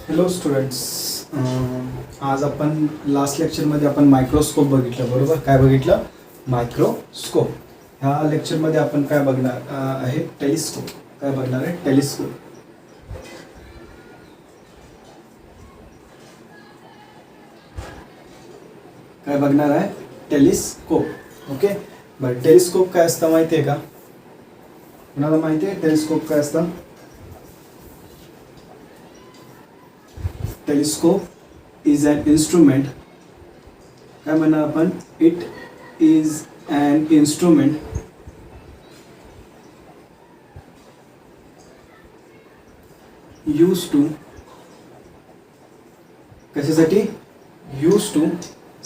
Hello students. आज आपण last लेक्चरमध्ये आपण मायक्रोस्कोप बघितलं, बरोबर? काय बघितलं? मायक्रोस्कोप. ह्या लेक्चरमध्ये आपण काय बघणार आहे? टेलिस्कोप. काय बघणार आहे? टेलिस्कोप. काय बघणार आहे? टेलिस्कोप. ओके. बरं, टेलिस्कोप काय असतं माहिती आहे का? कुणाला माहिती आहे टेलिस्कोप काय असतं? Telescope is an instrument. काय म्हणणार आपण? It is an instrument used to, कशासाठी? used to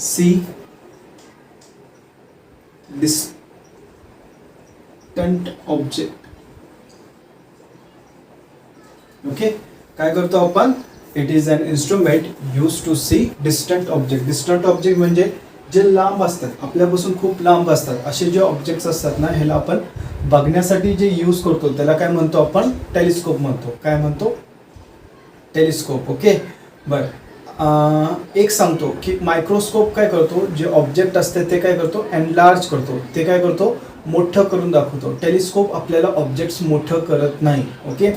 see distant object. Okay. काय करतो आपण? It is an instrument use to see distant object. Distant object म्हणजे जे लांब असतात, आपल्यापासून खूप लांब असतात, असे जे ऑब्जेक्ट्स असतात ना, ह्याला आपण बघण्यासाठी जे यूज करतो त्याला काय म्हणतो आपण? टेलिस्कोप म्हणतो. काय म्हणतो? टेलिस्कोप. ओके. बरं, एक सांगतो की मायक्रोस्कोप काय करतो? जे ऑब्जेक्ट असते ते काय करतो? एनलार्ज करतो. ते काय करतो? मोठं करून दाखवतो. टेलिस्कोप आपल्याला ऑब्जेक्ट्स मोठं करत नाही. ओके.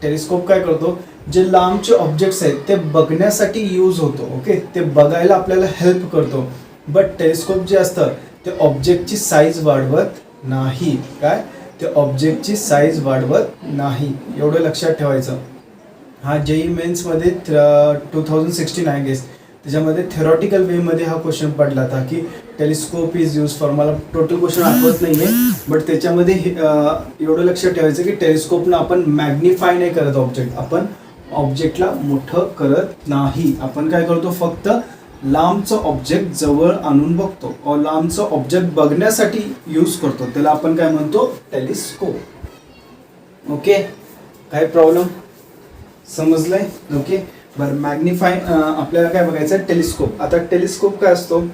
टेलिस्कोप काय करतो? जे लांबचे ऑब्जेक्ट्स आहेत ते बघण्यासाठी यूज होतो. ओके. ते बघायला आपल्याला हेल्प करतो. बट टेलिस्कोप जे असतं ते ऑब्जेक्टची साईज वाढवत नाही. काय? ते ऑब्जेक्टची साईज वाढवत नाही. एवढं लक्षात ठेवायचं. हा JEE मेन्समध्ये 2016 आय गेस, त्याच्यामध्ये थेरॉटिकल वेमध्ये हा क्वेश्चन पडला होता की टेलिस्कोप इज यूज फॉर, मला टोटल क्वेश्चन आठवत नाही आहे, बट त्याच्यामध्ये एवढं लक्षात ठेवायचं की टेलिस्कोपनं आपण मॅग्निफाय नाही करत ऑब्जेक्ट, आपण ऑब्जेक्टला मोठं करत नाही. आपण काय करतो? फक्त लांबचं ऑब्जेक्ट जवळ आणून बघतो, लांबचं ऑब्जेक्ट बघण्यासाठी यूज करतो. त्याला आपण काय म्हणतो? टेलिस्कोप. ओके. काय प्रॉब्लेम? समजलंय? ओके. बरं, मॅग्निफाय आपल्याला काय बघायचं आहे? टेलिस्कोप. आता टेलिस्कोप काय असतो?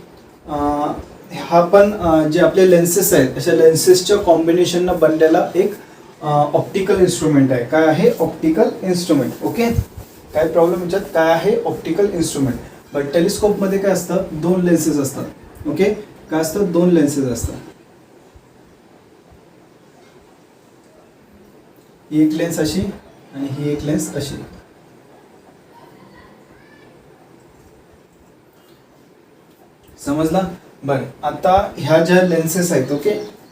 हा पण जे आपले लेन्सेस आहेत अशा लेन्सेसच्या कॉम्बिनेशननं बनलेला एक ऑप्टिकल इन्स्ट्रुमेंट आहे. काय आहे? Optical instrument. ओके. काय प्रॉब्लेम याच्यात? काय आहे? Optical instrument. बट टेलिस्कोपमध्ये काय असतं? दोन लेन्सेस असतात. ओके. काय असतं? दोन लेन्सेस असतात. ही एक लेन्स अशी आणि ही एक लेन्स अशी. समजला? बरं, आता ह्या ज्या लेन्सेस आहेत, ओके,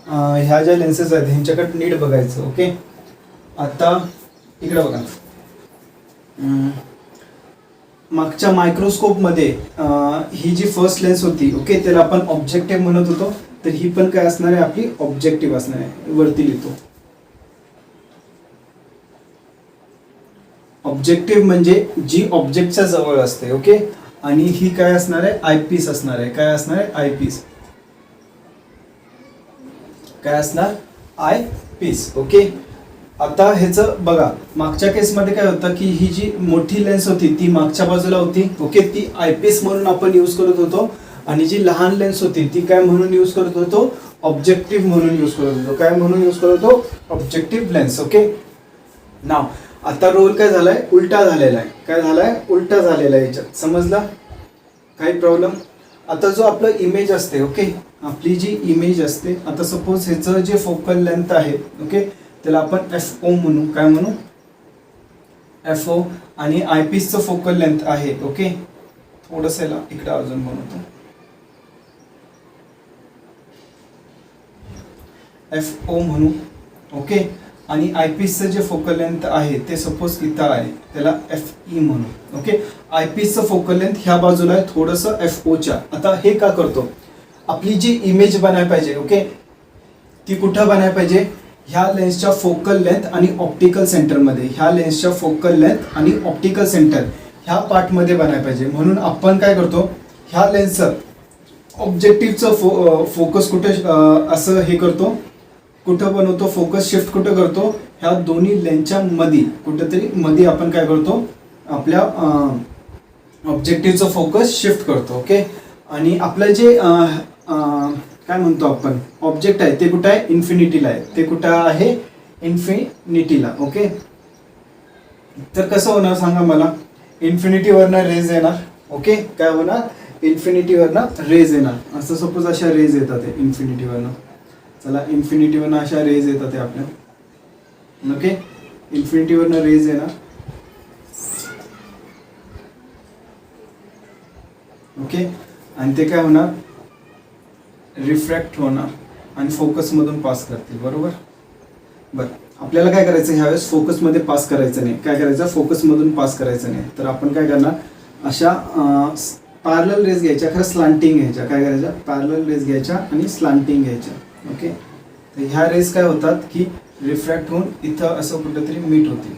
ह्या ज्या लेन्सेस आहेत ह्यांच्याकडे नीट बघायचं. ओके. आता इकडे बघा. मागच्या मायक्रोस्कोपमध्ये ही जी फर्स्ट लेन्स होती, ओके, त्याला आपण ऑब्जेक्टिव्ह म्हणत होतो. तर ही पण काय असणार आहे? आपली ऑब्जेक्टिव्ह असणार आहे. वरती लिहितो. ऑब्जेक्टिव्ह म्हणजे जी ऑब्जेक्टच्या जवळ असते. ओके. आणि ही काय असणार आहे? आयपीस असणार आहे. काय असणार आहे? आयपीस. काय असणार? आयपीस. ओके. आता ह्याचं बघा, मागच्या केसमध्ये काय होतं की ही जी मोठी लेन्स होती ती मागच्या बाजूला होती. ओके. ती आयपीस म्हणून आपण यूज करत होतो. आणि जी लहान लेन्स होती ती काय म्हणून यूज करत होतो? ऑब्जेक्टिव्ह म्हणून यूज करत होतो. काय म्हणून यूज करत होतो? Objective lens. ओके. नाव आता रोल काय झालाय? उलटा झालेला आहे. काय झालाय? उलटा झालेला आहे याच्यात. समजला? काही प्रॉब्लेम? आता जो आपला इमेज असते, ओके, आपली जी इमेज असते, आता सपोज ह्याचं जे फोकल लेंथ आहे, ओके, त्याला आपण FO म्हणू. काय म्हणू? FO. आणि आयपीसचं फोकल लेंथ आहे, ओके, थोडंसं याला इकडे अजून बनवतो. FO म्हणू. ओके. आणि आयपीसचं जे फोकल लेंथ आहे ते सपोज इथं आहे, त्याला FE म्हणू. ओके. आयपीसचं फोकल लेंथ ह्या बाजूला आहे थोडंसं FOच्या. आता हे का करतो? आपली जी इमेज बनायला पाहिजे, ओके, ती कुठं बनायला पाहिजे? ह्या लेन्सच्या फोकल लेंथ आणि ऑप्टिकल सेंटरमध्ये. ह्या लेन्सच्या फोकल लेंथ आणि ऑप्टिकल सेंटर ह्या पार्टमध्ये बनायला पाहिजे. म्हणून आपण काय करतो? ह्या लेन्सचं ऑब्जेक्टिव्हचं फोकस कुठे असं हे करतो, कुठं बनवतो? फोकस शिफ्ट कुठं करतो? ह्या दोन्ही लेन्सच्या मध्ये कुठेतरी मध्ये आपण काय करतो? आपल्या ऑब्जेक्टिव्हचं फोकस शिफ्ट करतो. ओके. आणि आपलं जे काय म्हणतो आपण ऑब्जेक्ट आहे ते कुठं आहे? इन्फिनिटीला आहे. ते कुठं आहे? इन्फिनिटीला. ओके. तर कसं होणार सांगा मला? इन्फिनिटीवरनं रेज येणार. ओके, काय होणार इन्फिनिटीवरनं रेज येणार. असं सपोज अशा रेज येतात ते इन्फिनिटीवरनं. चला इन्फिनिटीवरनं अशा रेज येतात ते आपल्या. ओके, इन्फिनिटीवरनं रेज येणार. ओके, आणि ते काय होणार रिफ्रॅक्ट होणार आणि फोकसमधून पास करतील. बरोबर. बरं, आपल्याला काय करायचं ह्यावेळेस फोकसमध्ये पास करायचं नाही. काय करायचं फोकसमधून पास करायचं नाही. तर आपण काय करणार अशा पॅरलल रेज घ्यायच्या, खरं स्लांटिंग घ्यायच्या. काय करायच्या पॅरलल रेज घ्यायच्या आणि स्लांटिंग घ्यायच्या. ओके, तर ह्या रेज काय होतात की रिफ्रॅक्ट होऊन इथं असं कुठेतरी मीट होतील.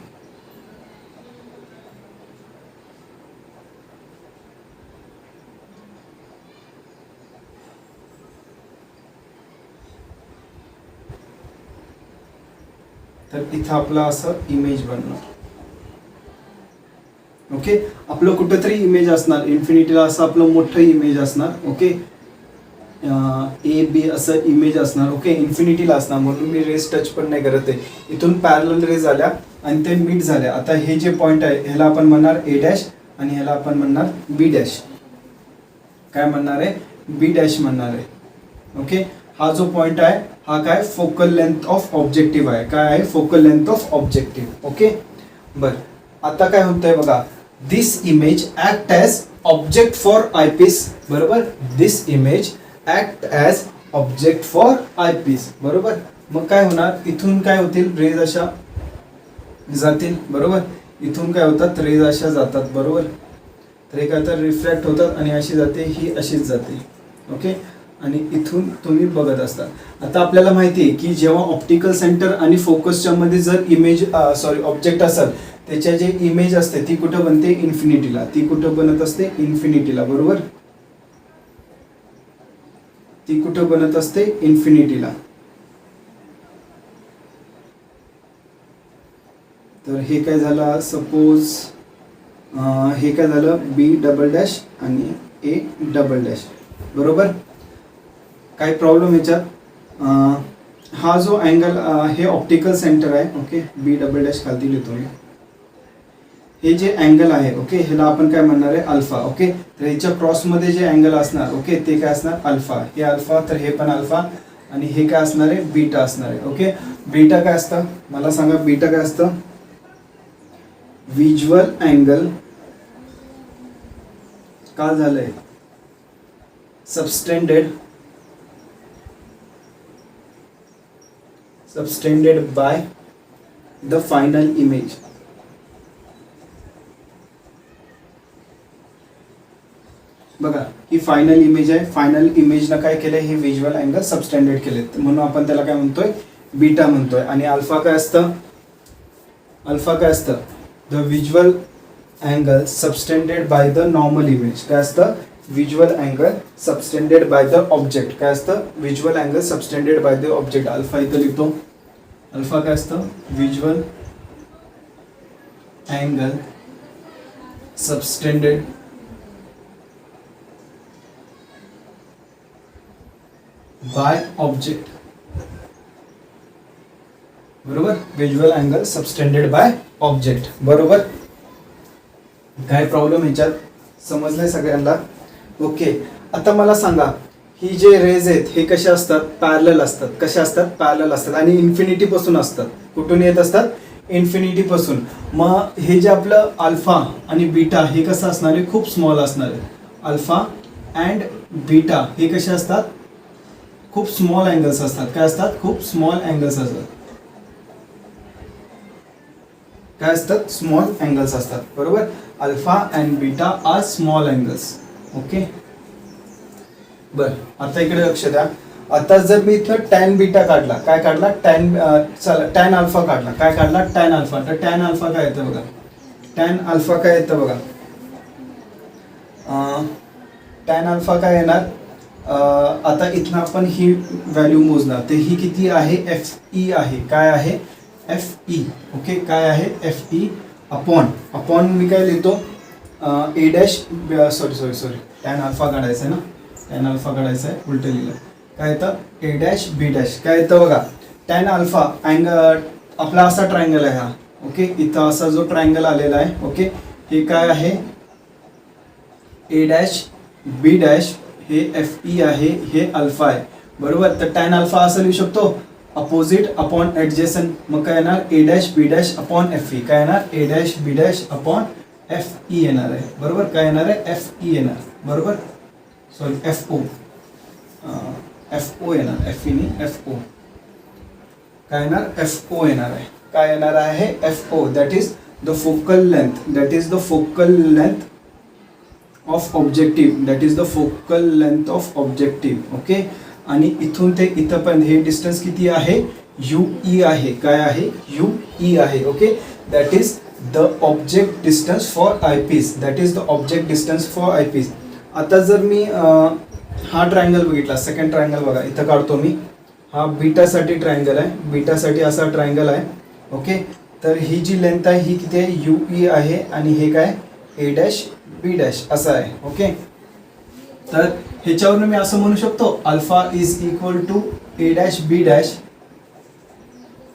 तर इथं आपला असं इमेज बनणार. ओके, आपलं कुठेतरी इमेज असणार इन्फिनिटीला, असं आपलं मोठं इमेज असणार. ओके, ए बी असं इमेज असणार. ओके, इन्फिनिटीला असणार. म्हणून मी रेज टच पण नाही करत आहे. इथून पॅरलल रेज आल्या आणि ते मीट झाल्या. आता हे जे पॉईंट आहे ह्याला आपण म्हणणार ए डॅश आणि ह्याला आपण म्हणणार बी डॅश. काय म्हणणार आहे बी डॅश म्हणणार आहे. ओके, हा जो पॉइंट आहे हा काय फोकल लेंथ ऑफ ऑब्जेक्टिव्ह आहे. काय आहे focal length of objective. Okay, बर, आता काय होतंय बघा, this image act as object for eyepiece. बरोबर, this image act as object for eyepiece. बरोबर, मग काय होणार इथून काय होतील रेज अशा जातील. बरोबर, इथून काय होतात रेज अशा जातात. बरोबर, तर हे काय तर रिफ्रॅक्ट होतात आणि अशी जाते, ही अशीच जाते. ओके, आणि इथून तुम्ही बघत असता. आता आपल्याला माहिती आहे की जेव्हा ऑप्टिकल सेंटर आणि फोकसच्या मध्ये जर इमेज ऑब्जेक्ट असेल त्याच्या जे इमेज असते ती कुठं बनते इन्फिनिटीला. ती कुठं बनत असते इन्फिनिटीला. बरोबर, ती कुठं बनत असते इन्फिनिटीला. तर हे काय झालं सपोज हे काय झालं बी डबल डॅश आणि ए डबल डॅश. बरोबर, काही प्रॉब्लेम ह्याच्यात हा जो अँगल हे ऑप्टिकल सेंटर आहे. ओके, बी डबल डॅश खालती लिहितो मी. हे जे अँगल आहे ओके ह्याला आपण काय म्हणणार आहे अल्फा. ओके, तर ह्याच्या क्रॉसमध्ये जे अँगल असणार ओके ते काय असणार अल्फा. हे अल्फा, तर हे पण अल्फा आणि हे काय असणार आहे बीटा असणार आहे. ओके, बीटा काय असतं मला सांगा. बीटा काय असतं व्हिज्युअल अँगल का झालंय subtended by the final image. बघा ही फायनल इमेज आहे. फायनल इमेजनं काय केलंय हे व्हिज्युअल अँगल सबस्टँडर्ड केले म्हणून आपण त्याला काय म्हणतोय बीटा म्हणतोय. आणि अल्फा काय असतं अल्फा काय असतं the visual angle subtended by the normal image. काय असतं visual angle subtended by the object. काय असतं visual angle subtended by the object. Alpha इथं लिहितो. अल्फा काय असतं visual angle subtended by object. बरोबर, visual angle subtended by object. बरोबर, काय प्रॉब्लेम ह्याच्यात समजलंय सगळ्यांना. ओके, आता मला सांगा ही जे रेज आहेत हे कशा असतात पॅरलल असतात. कशा असतात पॅरलल असतात आणि इन्फिनिटी पासून असतात. कुठून येत असतात इन्फिनिटी पासून. मग हे जे आपलं अल्फा आणि बीटा हे कसं असणार आहे खूप स्मॉल असणार आहे. अल्फा अँड बीटा हे कसे असतात खूप स्मॉल अँगल्स असतात. काय असतात खूप स्मॉल अँगल्स असतात. काय असतात स्मॉल अँगल्स असतात. बरोबर, alpha and beta are small angles. Okay, बर, आता इकडे लक्ष द्या. आता जर मी इथं टॅन बीटा काढला काय काढला टॅन अल्फा काढला. काय काढला टॅन अल्फा. तर टॅन अल्फा काय येतं बघा. टॅन अल्फा काय येतं बघा. टॅन अल्फा काय येणार आता इथनं आपण ही व्हॅल्यू मोजणार. तर ही किती आहे एफ ई आहे. काय आहे एफ ई. ओके, काय आहे एफ ई अपॉन मी काय लिहितो A dash sorry tan alpha काढायचं आहे ना. टॅन अल्फा काढायचं आहे उलट लिहिलं. काय येतं ए डॅश बी डॅश. काय येतं बघा टॅन अल्फा अँगल आपला असा ट्रायंगल आहे हा. ओके, इथं असा जो ट्रायंगल आलेला आहे ओके हे काय आहे ए डॅश बी डॅश, हे एफ ई आहे, हे अल्फा आहे बरोबर. तर टॅन अल्फा असं लिहू शकतो अपोजिट अपॉन ॲडजेसंट. मग काय येणार A dash B dash upon F E. काय येणार A dash B dash upon F E येणार आहे बरोबर. काय येणार आहे एफ ई येणार बरोबर, sorry F O, F O येणार, एफ ई नाही एफ ओ. काय येणार एफ ओ येणार आहे. काय येणार आहे F O, that is the focal length, that is the focal length of objective, that is the focal length of objective. Okay. आणि इथून ते इथंपर्यंत हे डिस्टन्स किती आहे यू ई आहे. काय आहे यू ई आहे. Okay. That is the object distance for eyepiece, that is the object distance for eyepiece. आता जर मी हा ट्रायंगल बघितला, सेकंड ट्रायंगल बघा इथं काढतो मी. हा बीटासाठी ट्रायंगल आहे, बीटासाठी असा ट्रायंगल आहे. ओके. तर ही जी लेंथ आहे ही किती आहे यू ई आहे आणि हे काय ए डॅश बी डॅश असं आहे. ओके. तर ह्याच्यावरून मी असं म्हणू शकतो alpha is equal to A dash B dash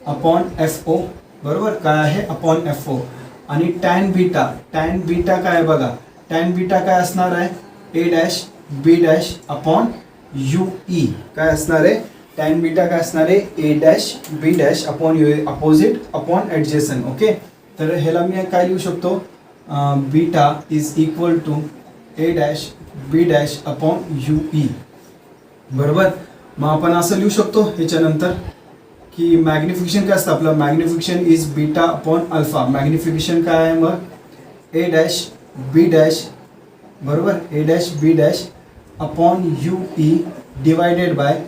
upon F O बरोबर. काय आहे अपॉन एफ ओ. आणि टॅन बीटा, टॅन बीटा काय बघा, टॅन बीटा काय असणार आहे A dash B dash upon U E. काय असणार आहे टॅन बीटा काय असणार आहे A dash B dash upon U opposite upon adjacent. Okay. तर ह्याला मी काय लिहू शकतो beta is equal to A dash B dash upon U E बरोबर. मग आपण असं लिहू शकतो ह्याच्यानंतर की मॅग्निफिकेशन काय असतं आपलं, magnification is beta upon alpha. Magnification काय आहे मग ए डॅश बी डॅश बरोबर, A dash B dash upon U E divided by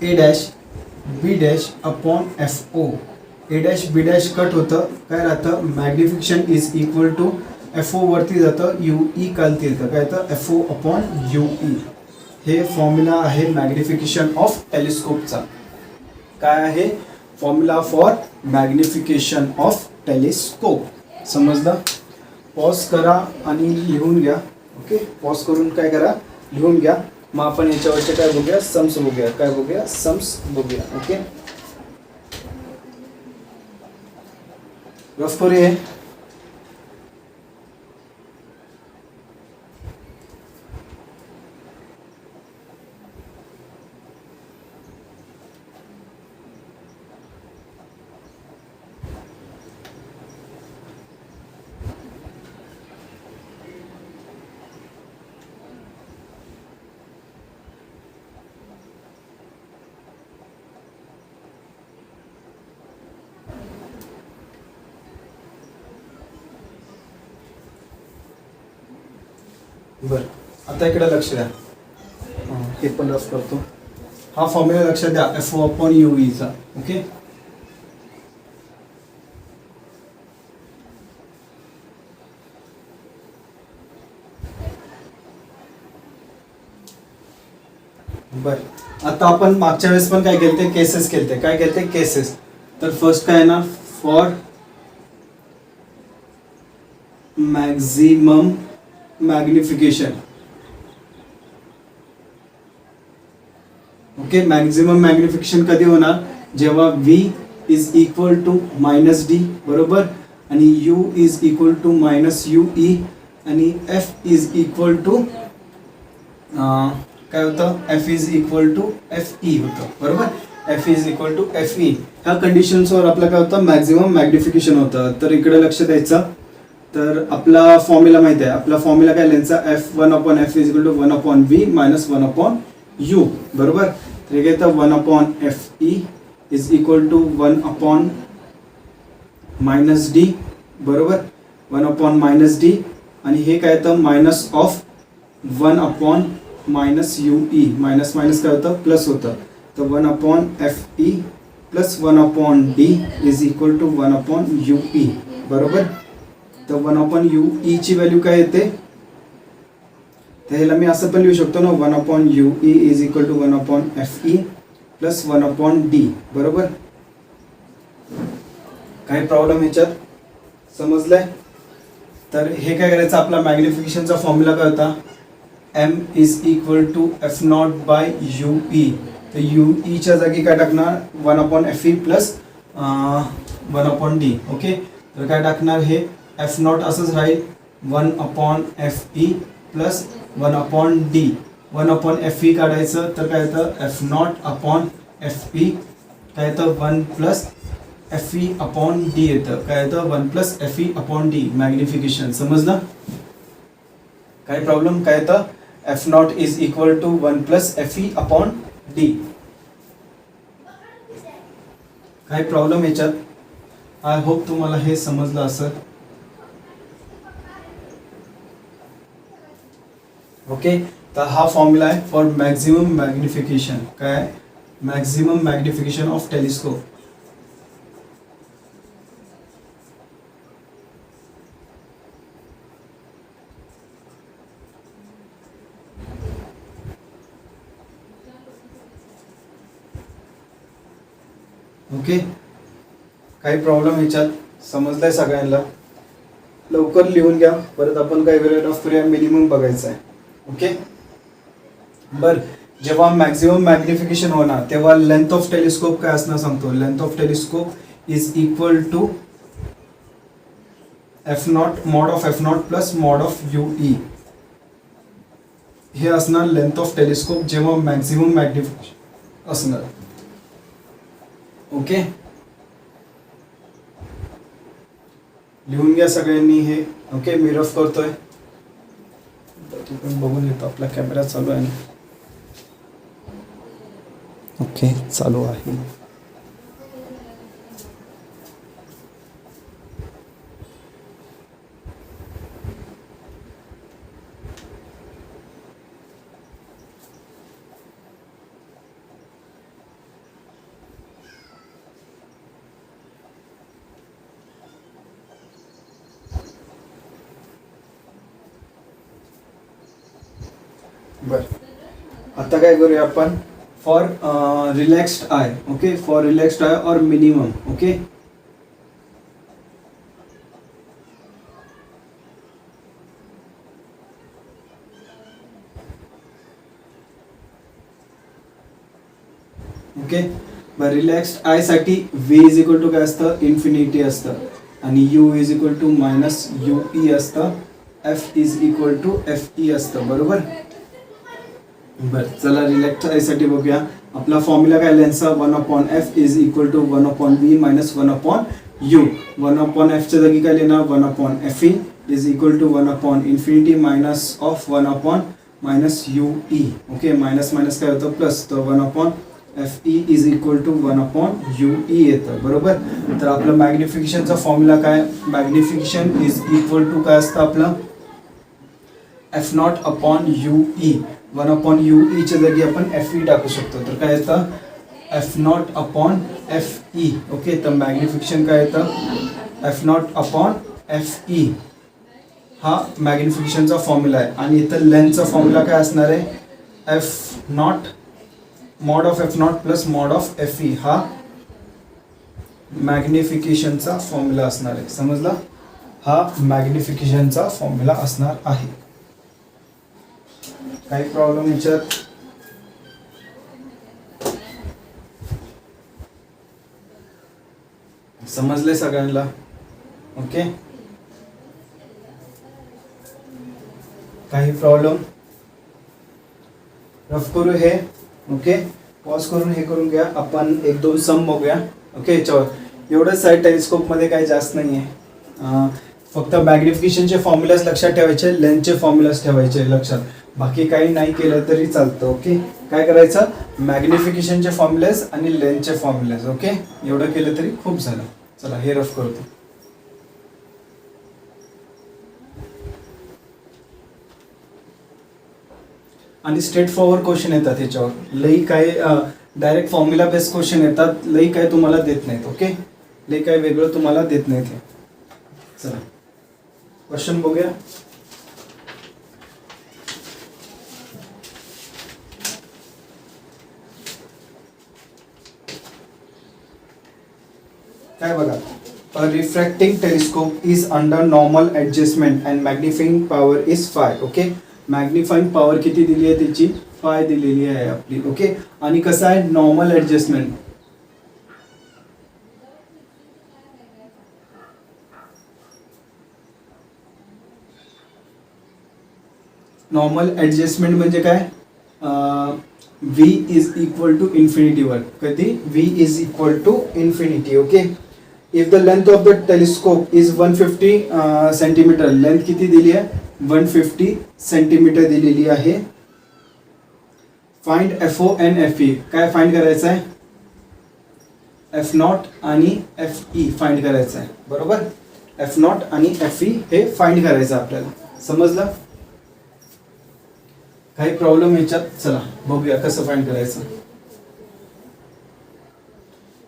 A dash B dash upon F O. A dash B dash cut होतं, काय राहतं magnification is equal to F O वरती जातं, U E खालती येतं, काय येतं F O upon U E. हे फॉर्म्युला आहे मॅग्निफिकेशन ऑफ टेलिस्कोपचा. काय आहे formula for magnification of telescope. समजलं. पॉज करा आणि लिहून घ्या. ओके. पॉज करून काय करा लिहून घ्या. मग आपण याच्यावरचे काय बघूया सम्स बघूया. काय बघूया सम्स बघूया. ओके. रफ करूया. बरं, आता इकडे लक्ष द्या. हे पण रफ करतो. हा फॉर्म्युला लक्षात द्या एफ ओ अपॉन यू ईचा. ओके. बरं, आता आपण मागच्या वेळेस पण काय केलते केसेस केलते. काय केलते केसेस. तर फर्स्ट काय ना for maximum magnification. Okay. Maximum magnification कधी होणार जेव्हा v is equal to minus D बरोबर आणि u is equal to minus U E आणि f इज इक्वल टू काय होतं f is equal to F E होतं बरोबर. f is equal to F E. ह्या कंडिशन्सवर आपलं काय होतं मॅक्झिमम मॅग्निफिकेशन होतं. तर इकडे लक्ष द्यायचं. तर आपला फॉर्म्युला माहिती आहे. आपला फॉर्म्युला काय लेन्सचा F one upon F is equal to one upon V minus one upon U बरोबर. तर हे येतं one upon F E is equal to one upon minus D बरोबर, वन अपॉन मायनस डी आणि हे काय येतं minus of one upon minus U E. Minus minus काय होतं प्लस होतं. तर one upon F E plus one upon D is equal to one upon U E बरोबर. तर वन अपॉन यू ई ची व्हॅल्यू काय येते. तर ह्याला मी असं पण लिहू शकतो ना one upon U E is equal to one upon F E plus one upon D बरोबर. काही प्रॉब्लेम ह्याच्यात समजलंय. तर हे काय करायचं आपला मॅग्निफिकेशनचा फॉर्म्युला काय होता M is equal to F not by U E. तर यू ईच्या जागी काय टाकणार one upon F E plus one upon D. Okay. तर काय टाकणार हे एफ नॉट असंच राहील 1/FE प्लस 1/D. 1/FE काढायचं तर काय येतं F0/FE काय येतं 1+FE/D येतं. काय येतं 1+FE/D मॅग्निफिकेशन. समजलं? काय प्रॉब्लेम काय येतं F0 is equal to 1+FE/D. काय प्रॉब्लेम याच्यात? आय होप तुम्हाला हे समजलं असेल. ओके, तर हा फॉर्म्युला आहे फॉर मॅक्झिमम मॅग्निफिकेशन. काय? Maximum magnification of telescope. Okay, काही प्रॉब्लेम याच्यात? समजलंय सगळ्यांना? लवकर लिहून घ्या. परत आपण काय व्हॅल्यू ऑफ करूया, मिनिमम बघायचं आहे. ओके, बर. जेव्हा मॅक्झिमम मॅग्निफिकेशन होणार तेव्हा लेंथ ऑफ टेलिस्कोप काय असणार सांगतो. Length of telescope is equal to F0 mod of F0 plus mod of UE. हे असणार लेंथ ऑफ टेलिस्कोप जेव्हा मॅक्झिमम मॅग्निफिकेशन असणार. ओके, लिहून घ्या सगळ्यांनी हे. ओके, मी रफ करतोय. तुम्ही बघून येतो आपला कॅमेरा चालू आहे ना. ओके, चालू आहे. बर, आता काय करूया आपण for relaxed eye. Okay, for relaxed eye or minimum. Okay, okay. बर, रिलॅक्स्ड आय साठी V इज इक्वल टू काय असतं इन्फिनिटी असतं आणि U is equal to minus UE असतं. F is equal to FE असतं. बरोबर. बर, चला रिलॅक्स्ड आय साठी बघूया. आपला फॉर्म्युला काय लेंथचा 1/F is equal to 1/V minus 1/U. 1/F च्या जागी काय लिहिणार 1/FE इज इक्वल टू 1/इन्फिनिटी minus of 1/UE. Okay, minus minus काय होतं प्लस, तर 1/FE is equal to 1/UE येतं. बरोबर. तर आपलं मॅग्निफिकेशनचा फॉर्म्युला काय, मॅग्निफिकेशन इज इक्वल टू काय असतं आपलं F0/UE. 1/UE च्या जागी आपण FE टाकू शकतो. तर काय येतं F0/FE. ओके, तर मॅग्निफिकेशन काय येतं F0/FE. हा मॅग्निफिकेशनचा फॉर्म्युला आहे. आणि इथं लेंथचा फॉर्म्युला काय असणार आहे F0 mod of F0 plus mod of FE. हा मॅग्निफिकेशनचा फॉर्म्युला असणार आहे. समजला? हा मॅग्निफिकेशनचा फॉर्म्युला असणार आहे. काही प्रॉब्लेम याच्यात? समजले सगळ्यांना? ओके, काही प्रॉब्लेम? रफ करू हे. ओके, पॉज करून हे करून घ्या. आपण 1-2 सम बघूया. ओके, याच्यावर एवढंच आहे. टेलिस्कोप मध्ये काही जास्त नाही आहे. फक्त मॅग्निफिकेशनचे फॉर्म्युलाज लक्षात ठेवायचे, लेंथचे फॉर्म्युलाज ठेवायचे लक्षात. बाकी काही नाही केलं तरी चालतं. ओके, काय करायचं मॅग्निफिकेशनचे फॉर्म्युलाज आणि लेंथचे फॉर्म्युलाज. ओके, एवढं केलं तरी खूप झालं. चला हे रफ करतो. आणि स्ट्रेट फॉरवर्ड क्वेश्चन येतात याच्यावर. लई काय डायरेक्ट फॉर्म्युला बेस्ड क्वेश्चन येतात. लई काय तुम्हाला देत नाहीत. ओके, लई काय वेगळं तुम्हाला देत नाहीत. चला क्वेश्चन बघूया. काय बघा, a refracting telescope is under normal adjustment and magnifying power is 5. Okay, magnifying power किती दिली आहे त्याची 5 दिलेली आहे आपली. ओके, आणि कसं आहे नॉर्मल ऍडजस्टमेंट. नॉर्मल ॲडजस्टमेंट म्हणजे काय, व्ही इज इक्वल टू इन्फिनिटीवर, कधी V is equal to infinity. Okay. If the length of the telescope is 150 centimetre, length किती दिली आहे, 150 सेंटीमीटर दिलेली आहे. फाइंड FO and FE, काय फाइंड करायचं आहे, F0 आणि FE फाइंड करायचं आहे. बरोबर, F0 आणि FE हे फाइंड करायचं आपल्याला. समजलं? काही प्रॉब्लेम ह्याच्यात? चला बघूया कसं फाइंड करायचं.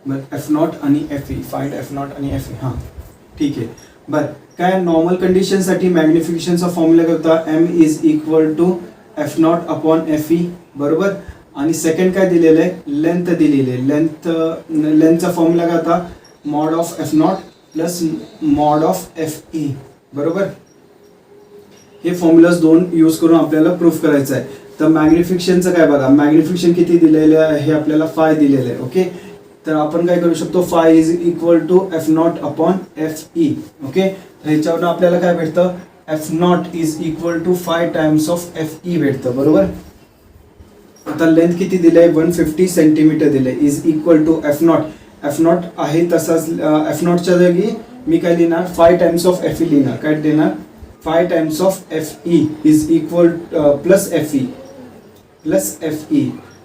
बरं, F0 आणि FE, फाइंड F0 आणि FE. हां ठीक आहे. बरं, काय नॉर्मल कंडिशनसाठी मॅग्निफिकेशनचा फॉर्म्युला काय होता, M is equal to F0 upon FE. बरोबर. आणि सेकंड काय दिलेलं आहे, लेंथ दिलेली आहे. लेंथचा फॉर्म्युला काय होता, mod of F0 plus mod of FE. बरोबर. हे फॉर्म्युलाज दोन यूज करून आपल्याला प्रूफ करायचं आहे. तर मॅग्निफिकेशनचं काय बघा, मॅग्निफिकेशन किती दिलेलं आहे, हे आपल्याला 5 दिलेलं आहे. ओके. तर आपण काय करू शकतो, 5 is equal to F0 upon FE. Okay. तर ह्याच्यावरून आपल्याला काय भेटतं, F0 is equal to 5 times of FE भेटतं. बरोबर. आता लेंथ किती दिलंय, 150 सेंटीमीटर दिलंय, इज इक्वल टू F0 आहे तसाच. F0च्या जागी मी काय लिहिणार, 5 टाइम्स ऑफ FE लिहिणार. काय देणार, 5 times of FE is equal plus FE.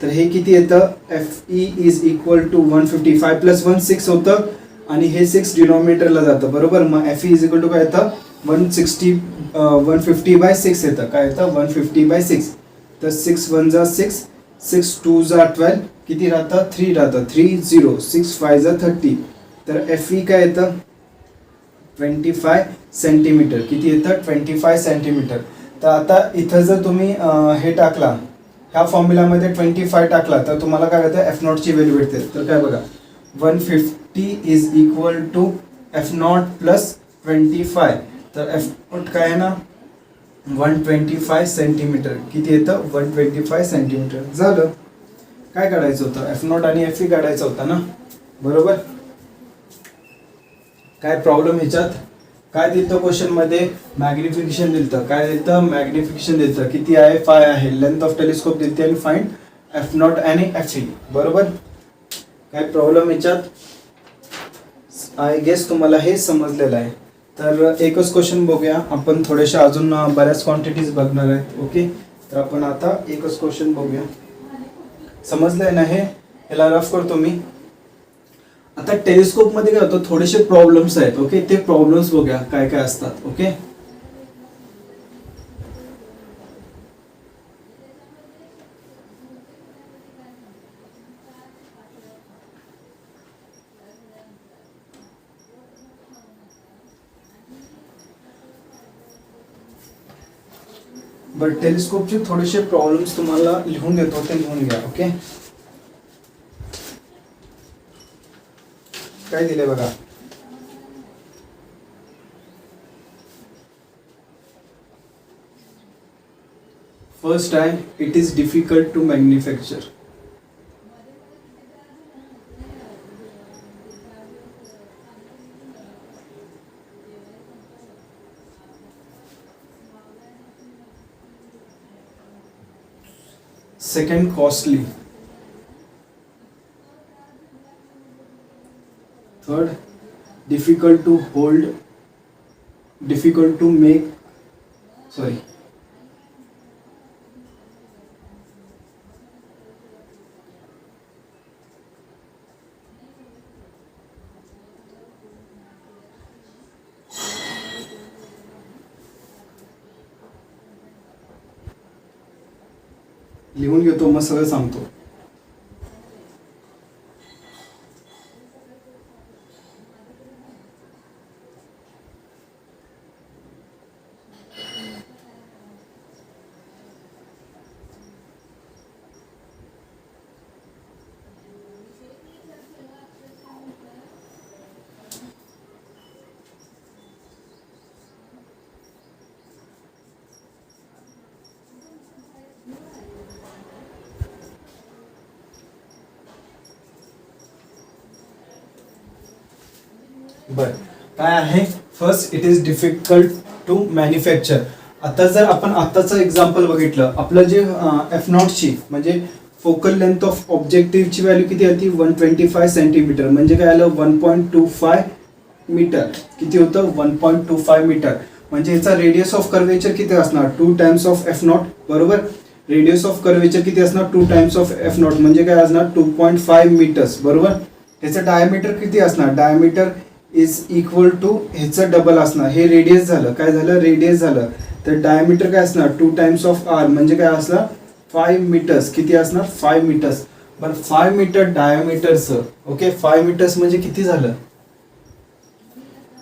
तर हे किती येतं, FE इज इक्वल टू 150, 5 प्लस 1 6 होतं आणि हे 6 डिनॉमिनेटरला जातं. बरोबर. मग FE इज इक्वल टू काय येतं, 150/6 येतं. काय येतं, 150/6. तर 6 1 जा 6, 6 2 जा 12, किती राहतं, 3 राहतं, 3 0, 6 5 जा 30. तर FE काय येतं, 25 सेंटीमीटर. किती येतं, 25 सेंटीमीटर. तर आता इथं जर तुम्ही हे टाकला, ह्या फॉर्म्युलामध्ये 25 टाकला, तर तुम्हाला काय होतं, F0ची व्हॅल्यू भेटते. तर काय बघा, 150 is equal to F0 plus 25. तर F0 काय आहे ना, 125 सेंटीमीटर. किती येतं, 125 सेंटीमीटर. झालं. काय काढायचं होतं, F0 आणि FE काढायचं होतं ना. बरोबर. काय प्रॉब्लेम ह्याच्यात, काय दिलं क्वेश्चन मध्ये, मॅग्निफिकेशन दिलं. काय दिलं, मॅग्निफिकेशन दिलं. किती आहे, 5 आहे. लेंथ ऑफ टेलिस्कोप दिलते आणि फाइंड F0 आणि FE. बरोबर. काय प्रॉब्लेम ह्याच्यात, आय गेस तुम्हाला हे समजलेलं आहे. तर एकच क्वेश्चन बघूया आपण, थोड्याशा अजून बऱ्याच क्वांटिटीज बघणार आहेत. ओके. तर आपण आता एकच क्वेश्चन बघूया. समजलंय ना हे, याला रफ करतो मी. आता टेलिस्कोप मध्ये काय होतं, थोडेसे प्रॉब्लेम्स आहेत. ओके. ते प्रॉब्लेम्स बघूया काय काय असतात. ओके. बट टेलिस्कोपचे थोडेसे प्रॉब्लेम्स तुम्हाला लिहून देतो, ते लिहून घ्या. ओके. काय दिले बघा, फर्स्ट आहे, it is difficult to manufacture. Second, costly. Third, difficult to hold, difficult to make, sorry, लिहून घेतो मग सगळं सांगतो. बर, काय आहे, first it is difficult to manufacture. आता जर आपण आताचं एक्झाम्पल बघितलं, आपलं जे एफ नॉटची म्हणजे फोकल लेंथ ऑफ ऑब्जेक्टिव्हची व्हॅल्यू किती होती 125 सेंटीमीटर, म्हणजे काय आलं 1.25 मीटर. किती होतं 1.25 मीटर. म्हणजे याचा रेडियस ऑफ कर्वेचर किती असणार 2 टाइम्स ऑफ एफ नॉट. बरोबर, रेडियस ऑफ कर्वेचर किती असणार 2 टाइम्स ऑफ एफ नॉट म्हणजे काय असणार 2.5 मीटर्स. बरोबर, ह्याचं डायमीटर किती असणार, डायमीटर इज इक्वल टू ह्याचं डबल असणार. हे रेडियस झालं, काय झालं रेडियस झालं, तर डायमीटर काय असणार 2 टाइम्स ऑफ आर म्हणजे काय असणार 5 मीटर्स. किती असणार 5 मीटर्स. बरं 5 मीटर डायमीटरचं ओके 5 मीटर्स म्हणजे किती झालं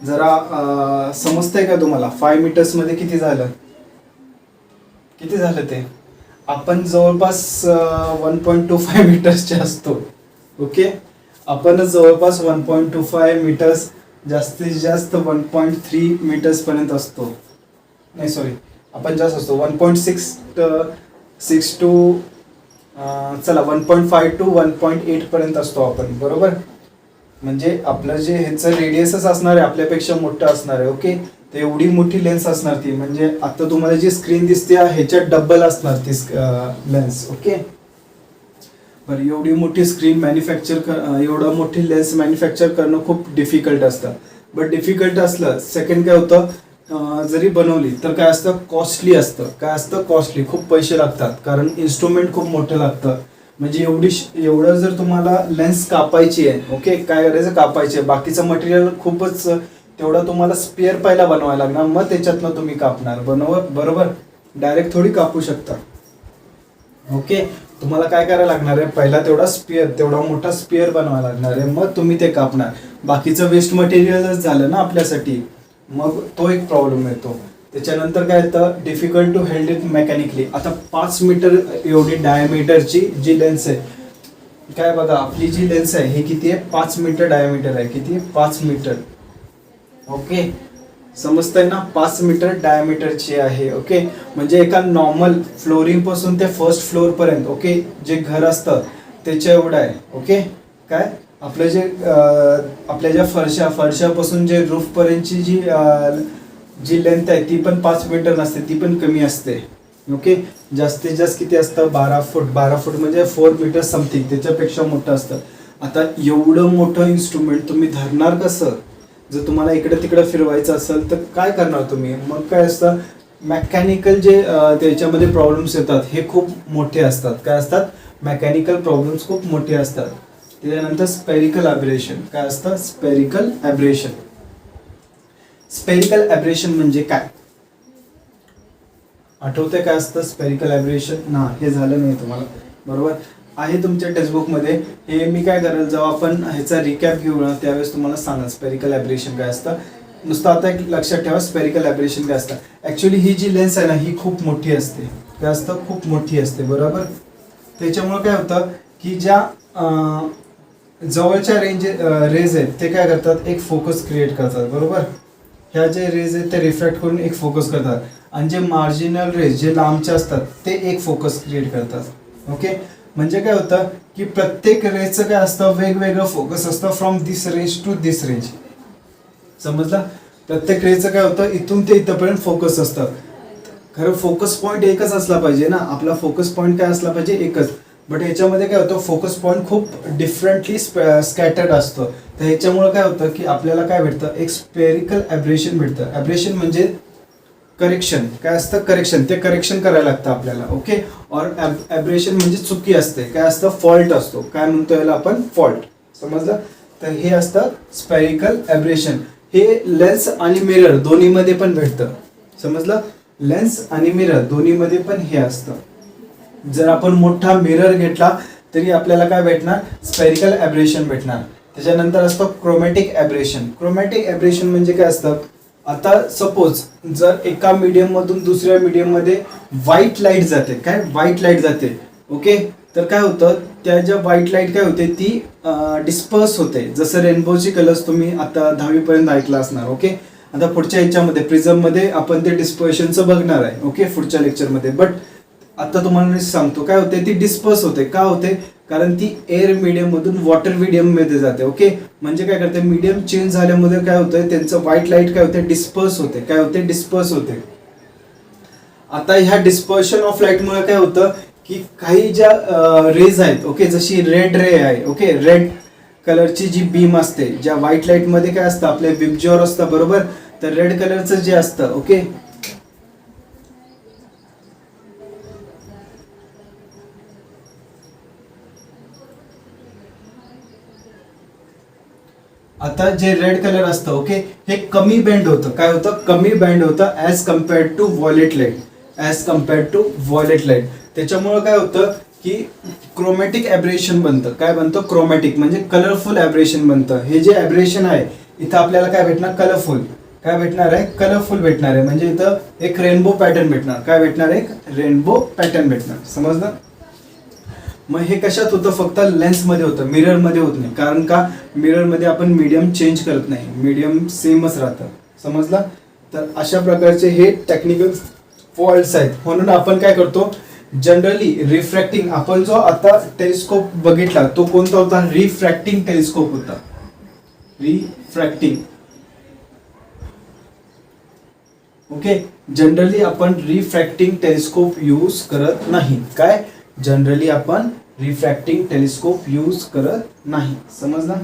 जरा समजतंय का तुम्हाला 5 मीटर्स मध्ये किती झालं, किती झालं ते आपण जवळपास 1.25 मीटर्सचे असतो. ओके, आपण जवळपास 1.25 मीटर्स जास्तीत जास्त 1.3 मीटर्स पर्यंत असतो. नाही सॉरी, आपण जास्त असतो 1.6 टू चला 1.5 टू 1.8 पर्यंत असतो आपण. बरोबर, म्हणजे आपलं जे ह्याचं रेडियसच असणार आहे आपल्यापेक्षा मोठं असणार आहे. ओके, तर एवढी मोठी लेन्स असणार ती, म्हणजे आता तुम्हाला जी स्क्रीन दिसते ह्याच्यात डबल असणार ती लेन्स. ओके, बरं एवढी मोठी स्क्रीन एवढं मोठी लेन्स मॅन्युफॅक्चर करणं खूप डिफिकल्ट असतं. बट डिफिकल्ट असलं सेकंड काय होतं जरी बनवली तर काय असतं कॉस्टली असतं. काय असतं कॉस्टली, खूप पैसे लागतात कारण इन्स्ट्रुमेंट खूप मोठं लागतं. म्हणजे एवढं जर तुम्हाला लेन्स कापायची आहे ओके काय करायचं कापायची आहे, बाकीचं मटेरियल खूपच तेवढं तुम्हाला स्पेअर पहिला बनवायला लागणार, मग त्याच्यातनं तुम्ही कापणार. बरोबर, डायरेक्ट थोडी कापू शकता. ओके, तुम्हाला काय करायला लागणार आहे पहिला तेवढा मोठा स्पेअर बनवायला लागणार आहे, मग तुम्ही ते कापणार. बाकीचं वेस्ट मटेरियलच झालं ना आपल्यासाठी, मग तो एक प्रॉब्लेम येतो. त्याच्यानंतर काय येतं difficult to held it mechanically. आता 5 मीटर एवढी डायमीटरची जी लेन्स आहे, काय बघा आपली जी लेन्स आहे ही किती आहे 5 मीटर डायमीटर आहे. किती 5 मीटर. ओके, समजतंय ना 5 मीटर डायमीटरची आहे. ओके, म्हणजे एका नॉर्मल फ्लोरिंग पासून ते फर्स्ट फ्लोअर पर्यंत ओके जे घर असतं त्याच्या एवढं आहे. ओके, काय आपलं जे आपल्या ज्या फरशापासून जे रूफ पर्यंतची जी लेंथ आहे ती पण 5 मीटर नसते, ती पण कमी असते. ओके, जास्तीत जास्त किती असतं 12 फूट म्हणजे 4 मीटर समथिंग, त्याच्यापेक्षा मोठं असतं. आता एवढं मोठं इन्स्ट्रुमेंट तुम्ही धरणार कसं, जर तुम्हाला इकडे तिकडे फिरवायचं असेल तर काय करणार तुम्ही. मग काय असतं मेकॅनिकल जे त्याच्यामध्ये प्रॉब्लेम्स येतात हे खूप मोठे असतात. काय असतात मेकॅनिकल प्रॉब्लेम्स खूप मोठे असतात. त्याच्यानंतर स्पेरिकल ॲब्रेशन. काय असतं स्पेरिकल ॲब्रेशन. स्पेरिकल ॲब्रेशन म्हणजे काय आठवतंय काय असतं स्पेरिकल ॲब्रेशन. ना हे झालं नाही तुम्हाला, बरोबर आहे तुमच्या टेक्स्टबुकमध्ये. हे मी काय करेल जेव्हा आपण ह्याचा रिकॅप घेऊ ना त्यावेळेस तुम्हाला सांगा स्पेरिकल ॲब्रेशन काय असतं. नुसतं आता एक लक्षात ठेवा स्पेरिकल ॲब्रेशन काय असतं. ॲक्च्युली ही जी लेन्स आहे ना ही खूप मोठी असते. काय असतं खूप मोठी असते. बरोबर, त्याच्यामुळे काय होतं की ज्या जवळच्या रेज आहेत ते काय करतात एक फोकस क्रिएट करतात. बरोबर, ह्या जे रेज आहेत ते रिफ्रॅक्ट करून एक फोकस करतात, आणि जे मार्जिनल रेज जे लांबचे असतात ते एक फोकस क्रिएट करतात. ओके, म्हणजे काय होतं की प्रत्येक रेजचं काय असतं वेगवेगळं फोकस असतं from this range to this range. समजलं, प्रत्येक रेजचं काय होतं इथून ते इथंपर्यंत फोकस असतं. खरं फोकस पॉईंट एकच असला पाहिजे ना, आपला फोकस पॉईंट काय असला पाहिजे एकच. बट ह्याच्यामध्ये काय होतं फोकस पॉईंट खूप डिफरंटली स्कॅटर्ड असतं. तर ह्याच्यामुळे काय होतं की आपल्याला काय भेटतं एक स्पेरिकल ॲब्रेशन भेटतं. ॲब्रेशन म्हणजे करेक्शन. काय असतं करेक्शन, ते करेक्शन करायला लागतं आपल्याला. ओके, और ॲब्रेशन म्हणजे चुकी असते. काय असतं फॉल्ट असतो. काय म्हणतो याला आपण फॉल्ट. समजलं, तर हे असतं स्पेरिकल ॲब्रेशन. हे लेन्स आणि मिरर दोन्हीमध्ये पण भेटतं. समजलं, लेन्स आणि मिरर दोन्हीमध्ये पण हे असतं. जर आपण मोठा मिरर घेतला तरी आपल्याला काय भेटणार स्पेरिकल ॲब्रेशन भेटणार. त्याच्यानंतर असतं क्रोमॅटिक ॲब्रेशन. क्रोमॅटिक ॲब्रेशन म्हणजे काय असतं, आता सपोज जर एका मीडियम मधून दुसऱ्या मीडियम मध्ये व्हाईट लाईट जाते. काय व्हाईट लाईट जाते. ओके, तर काय होतं त्या ज्या व्हाईट लाईट काय होते ती डिस्पर्स होते. जसं रेनबोचे कलर्स तुम्ही आता 10वी पर्यंत ऐकला असणार. ओके, आता पुढच्या ह्याच्यामध्ये प्रिझममध्ये आपण ते डिस्पर्शनचं बघणार आहे. ओके, पुढच्या लेक्चरमध्ये. बट आता तुम्हाला मी सांगतो काय होते ती डिस्पर्स होते. का होते, कारण ती एअर मीडियम मधून वॉटर मीडियम मध्ये जाते. ओके, म्हणजे काय करते मीडियम चेंज झाल्यामुळे काय होतं त्यांचं व्हाईट लाईट काय होते डिस्पर्स होते. काय होते डिस्पर्स होते. आता ह्या डिस्पर्शन ऑफ लाईटमुळे काय होतं की काही ज्या रेज आहेत, ओके, जशी रेड रे आहे, ओके, रेड कलरची जी बीम असते, ज्या व्हाईट लाईट मध्ये काय असतं आपल्या विबज्योर असतं, बरोबर. तर रेड कलरचं जे असतं, ओके, आता जे रेड कलर असतं, ओके, हे कमी बेंड होतं. काय होतं? कमी बेंड होतं as compared to violet light, as compared to violet light. त्याच्यामुळं काय होतं की क्रोमॅटिक ॲब्रेशन बनतं. काय बनतं? क्रोमॅटिक म्हणजे कलरफुल ॲब्रेशन बनतं. हे जे ॲब्रेशन आहे इथं आपल्याला काय भेटणार? कलरफुल. काय भेटणार आहे? कलरफुल भेटणार आहे. म्हणजे इथं एक रेनबो पॅटर्न भेटणार. काय भेटणार? एक रेनबो पॅटर्न भेटणार. समजलं? मग हे कशात होतं? फक्त लेन्समध्ये होतं, मिररमध्ये होत नाही. कारण का? मिररमध्ये आपण मीडियम चेंज करत नाही, मीडियम सेमच राहतं. समजलं? तर अशा प्रकारचे हे टेक्निकल फॉल्ट्स आहेत. म्हणून आपण काय करतो, जनरली रिफ्रॅक्टिंग, आपण जो आता टेलिस्कोप बघितला तो कोणता होता? रिफ्रॅक्टिंग टेलिस्कोप होता. Refracting, okay. जनरली आपण रिफ्रॅक्टिंग टेलिस्कोप यूज करत नाही. काय? जनरली आपण रिफ्रॅक्टिंग टेलिस्कोप यूज करत नाही. समजलं?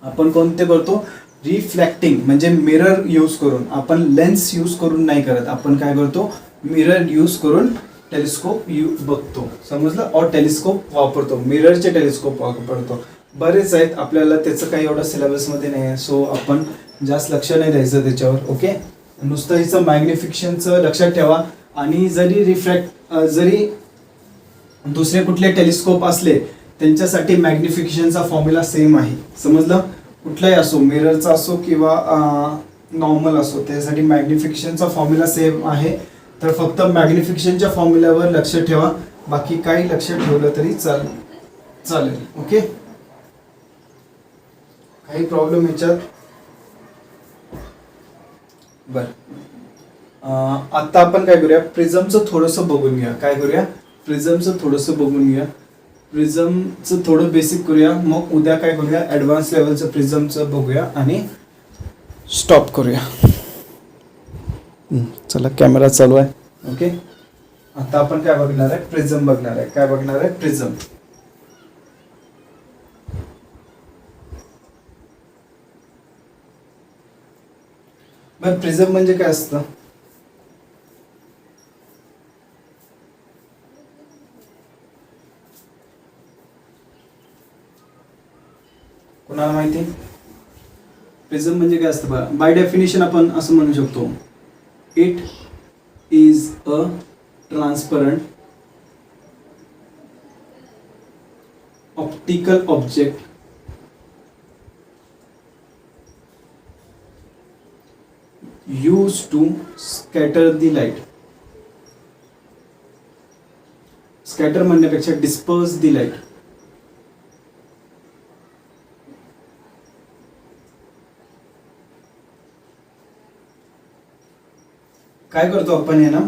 आपण कोणते करतो? रिफ्लॅक्टिंग म्हणजे मिरर यूज करून. आपण लेन्स यूज करून नाही करत. आपण काय करतो? मिरर यूज करून टेलिस्कोप बघतो. समजलं? और टेलिस्कोप वापरतो, मिररचे टेलिस्कोप वापरतो. बरेच आहेत, आपल्याला त्याचं काही एवढं सिलेबसमध्ये नाही आहे, सो आपण जास्त लक्ष नाही द्यायचं त्याच्यावर, ओके. नुसतं हिचं मॅग्निफिकेशनचं लक्षात ठेवा. आणि जरी दुसरे कुठले टेलिस्कोप असले त्यांच्यासाठी मॅग्निफिकेशनचा फॉर्म्युला सेम आहे. समजलं? कुठलाही असो, मिररचा असो किंवा नॉर्मल असो, त्यासाठी मॅग्निफिकेशनचा फॉर्म्युला सेम आहे. तर फक्त मॅग्निफिकेशनच्या फॉर्म्युल्यावर लक्ष ठेवा, बाकी काही लक्ष ठेवलं तरी चालेल, ओके. काही प्रॉब्लेम याच्यात? बर, आता आपण काय करूया? प्रिझमचं थोडंसं बघून घ्या. काय करूया? प्रिझमचं थोडंसं बघून घ्या. प्रिझमचं थोडं बेसिक करूया, मग उद्या काय करूया? ॲडव्हान्स लेवलचं प्रिझमचं बघूया आणि स्टॉप करूया. चला, कॅमेरा चालू आहे, ओके. आता आपण काय बघणार आहे? प्रिझम बघणार आहे. काय बघणार आहे? प्रिझम. बरं, प्रिझम म्हणजे काय असतं? कोणाला माहिती? प्रिझम म्हणजे काय असतं बघा. बाय डेफिनेशन आपण असं म्हणू शकतो, it is a transparent optical object used to scatter the light. Scatter म्हणण्यापेक्षा डिस्पर्स दी लाईट. काय करतो आपण? हे ना,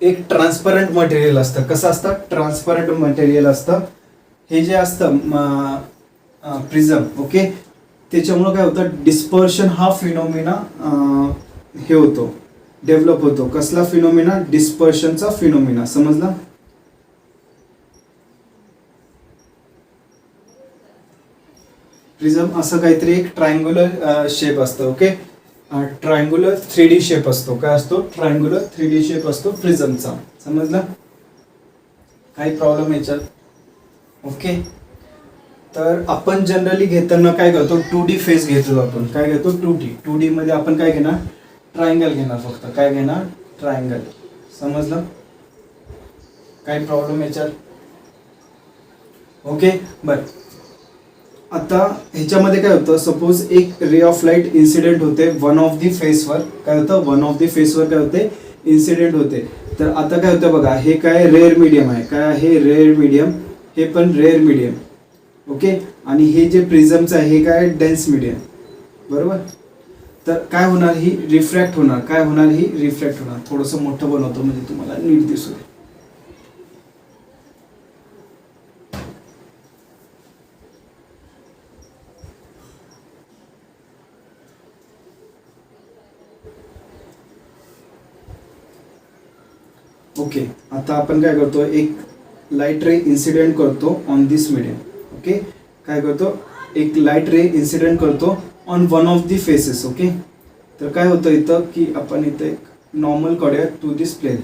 एक ट्रान्सपरंट मटेरियल असतं. कसं असतं? ट्रान्सपरंट मटेरियल असतं. हे जे असतं प्रिझम, ओके, त्याच्यामुळं काय होतं? डिस्पर्शन हा फिनोमिना हे होतो, डेव्हलप होतो. कसला फिनोमिना? डिस्पर्शनचा फिनोमिना. समजला? प्रिझम असं काहीतरी एक ट्रायंग्युलर शेप असतं, ओके. ट्रायंग्युलर 3D शेप असतो. काय असतो? ट्रायंग्युलर 3D शेप असतो प्रिझमचा. समजलं? काही प्रॉब्लेम याच्यात? ओके. तर आपण जनरली घेताना काय करतो? 2D फेस घेतो आपण. काय घेतो? 2D मध्ये आपण काय घेणार? ट्रायंगल घेणार. फक्त काय घेणार? ट्रायंगल. समजलं? काही प्रॉब्लेम याच्यात? ओके. बरं, आता ह्याच्यामध्ये काय होतं? सपोज एक रे ऑफ लाईट इन्सिडेंट होते वन ऑफ दी फेसवर. काय होतं? वन ऑफ दी फेसवर काय होते? इन्सिडेंट होते. तर आता काय होतं बघा, हे काय? रेअर मीडियम आहे. काय आहे? Rare medium. हे पण रेअर मीडियम, ओके. आणि हे जे प्रिझमचं आहे हे काय? डेन्स मीडियम, बरोबर. तर काय होणार? ही रिफ्रॅक्ट होणार. काय होणार? ही रिफ्रॅक्ट होणार. थोडंसं मोठं बनवतो म्हणजे तुम्हाला नीट दिसू दे. ओके, आता आपण काय करतो, एक लाईट रे इन्सिडेंट करतो ऑन दिस मीडियम. ओके, काय करतो, एक लाईट रे इन्सिडेंट करतो on one of the faces. Okay, तर काय होतं इथं की आपण इथं एक नॉर्मल काढूया टू दिस प्लेन.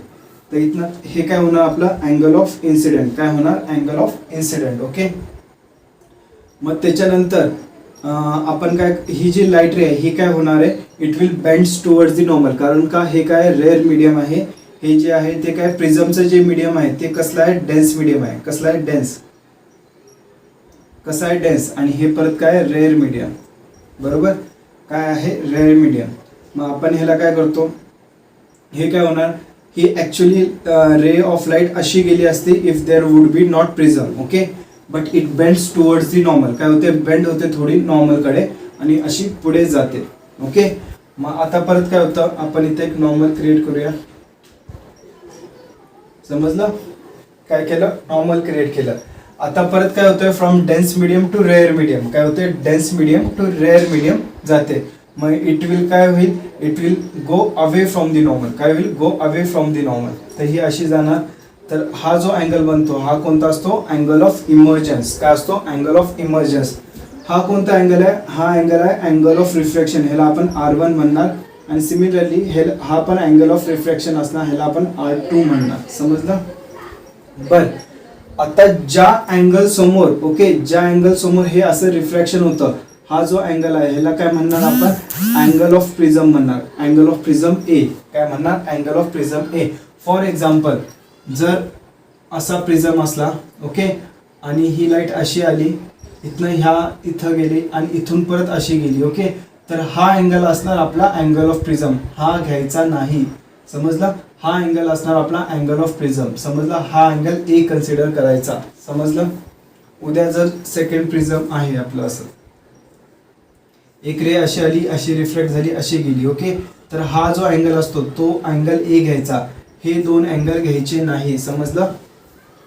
तर इथनं हे काय होणार आपलं अँगल ऑफ इन्सिडेंट, काय होणार अँगल ऑफ इन्सिडेंट. ओके, मग त्याच्यानंतर आपण काय, ही जी लाईट रे आहे ही काय होणार आहे, it will bends towards the normal. कारण का हे काय रेअर मीडियम आहे, हे जे आहे ते काय प्रिझमचं जे मीडियम आहे ते कसलं आहे, डेन्स मीडियम आहे. कसलं आहे, डेन्स. कसं आहे, डेन्स. आणि हे परत काय रेअर मीडियम. बरोबर, काय आहे रेअर मीडियम. मग आपण ह्याला काय करतो, हे काय होणार, ही ॲक्च्युली रे ऑफ लाईट अशी गेली असते if there would be not prism. Okay, but it bends towards the normal. काय होते, बेंड होते थोडी नॉर्मलकडे आणि अशी पुढे जाते. ओके, मग आता परत काय होतं, आपण इथे एक नॉर्मल क्रिएट करूया. समजलं, काय केलं, नॉर्मल क्रिएट केलं. आता परत काय होतंय, from dense medium to rare medium. काय होते, dense medium to rare medium जाते. मग इट विल काय होईल, it will go away from the normal. काय होईल, go away from the normal. तर ही अशी जाणार. तर हा जो अँगल बनतो हा कोणता असतो, अँगल ऑफ इमर्जन्स. काय असतो, अँगल ऑफ इमर्जन्स. हा कोणता अँगल आहे, हा अँगल आहे अँगल ऑफ रिफ्लेक्शन. ह्याला आपण R1 म्हणणार. आणि सिमिलरली हा पण अँगल ऑफ रिफ्लेक्शन असणार, ह्याला आपण R2 म्हणणार. समजलं. बर, आता ज्या अँगल समोर, ओके, ज्या अँगल समोर हे असं रिफ्लेक्शन होतं, हा जो अँगल आहे ह्याला काय म्हणणार आपण, अँगल ऑफ प्रिझम म्हणणार. अँगल ऑफ प्रिझम ए. काय म्हणणार, angle of prism A. For example, जर असा प्रिझम असला, ओके, आणि ही लाईट अशी आली, इथनं इथं गेली आणि इथून परत अशी गेली. ओके, तर हा अँगल असणार आपला अँगल ऑफ प्रिझम. हा घ्यायचा नाही. समजला, हा अँगल असणार आपला अँगल ऑफ प्रिझम. समजला, हा अँगल ए कन्सिडर करायचा. समजलं. उद्या जर सेकंड प्रिझम आहे आपलं, असं एक रे अशी आली, अशी रिफ्लेक्ट झाली, अशी गेली. ओके, तर हा जो अँगल असतो तो अँगल ए घ्यायचा. हे दोन अँगल घ्यायचे नाही. समजलं.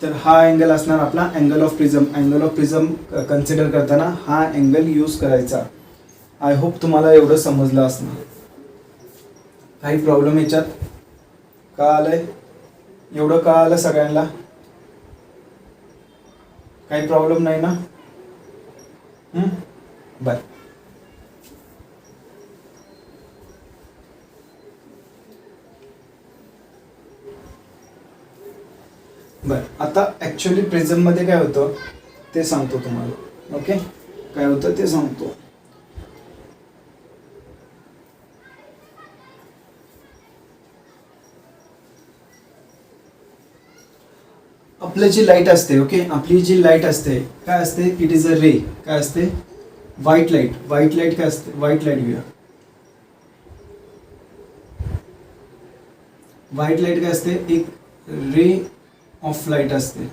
तर हा अँगल असणार आपला angle of prism. Angle of prism consider करताना हा अँगल यूज करायचा. आय होप तुम्हाला एवढं समजलं असणार. काही प्रॉब्लेम याच्यात का आलंय, एवढं का आलं सगळ्यांना, काही प्रॉब्लेम नाही ना. बर, बर, आता ऍक्च्युअली प्रिझम मध्ये काय होतं ते सांगतो तुम्हाला. ओके, काय होतं ते सांगतो. आपली जी लाईट असते, ओके, आपली जी लाईट असते काय असते, इट इज अ रे. काय असते, व्हाईट लाईट. व्हाईट लाईट काय असते, व्हाईट लाईट घेऊया. व्हाईट लाईट काय असते, एक रे ऑफ लाईट असते.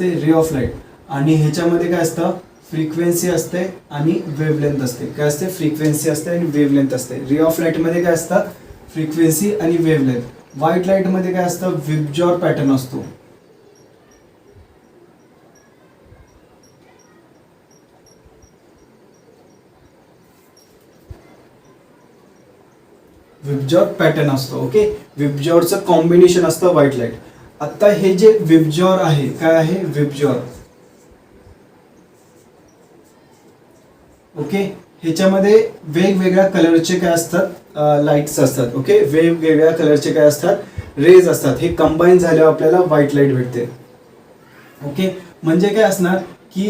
रे ऑफ लाईट. आणि ह्याच्यामध्ये काय असतं, फ्रिक्वेन्सी असते आणि वेव्हलेंथ असते. काय असते, फ्रिक्वेन्सी असते आणि वेव्हलेंथ असते. रे ऑफ लाईट मध्ये काय असतं, फ्रिक्वेन्सी आणि वेव्हलेंथ. व्हाईट लाईट मध्ये काय असतं, विबजॉर पॅटर्न असतो. विबजॉर पॅटर्न असतो. ओके, विबजॉरचं कॉम्बिनेशन असतं व्हाईट लाईट. आता हे जे विबजॉर आहे, काय आहे, विबजॉर. ओके, ह्याच्यामध्ये वेगवेगळ्या कलरचे काय असतात, लाईट्स असतात. ओके, वेगवेगळ्या कलरचे काय असतात, रेज असतात. हे कंबाईन झाल्यावर आपल्याला व्हाईट लाईट भेटते. ओके, म्हणजे काय असणार की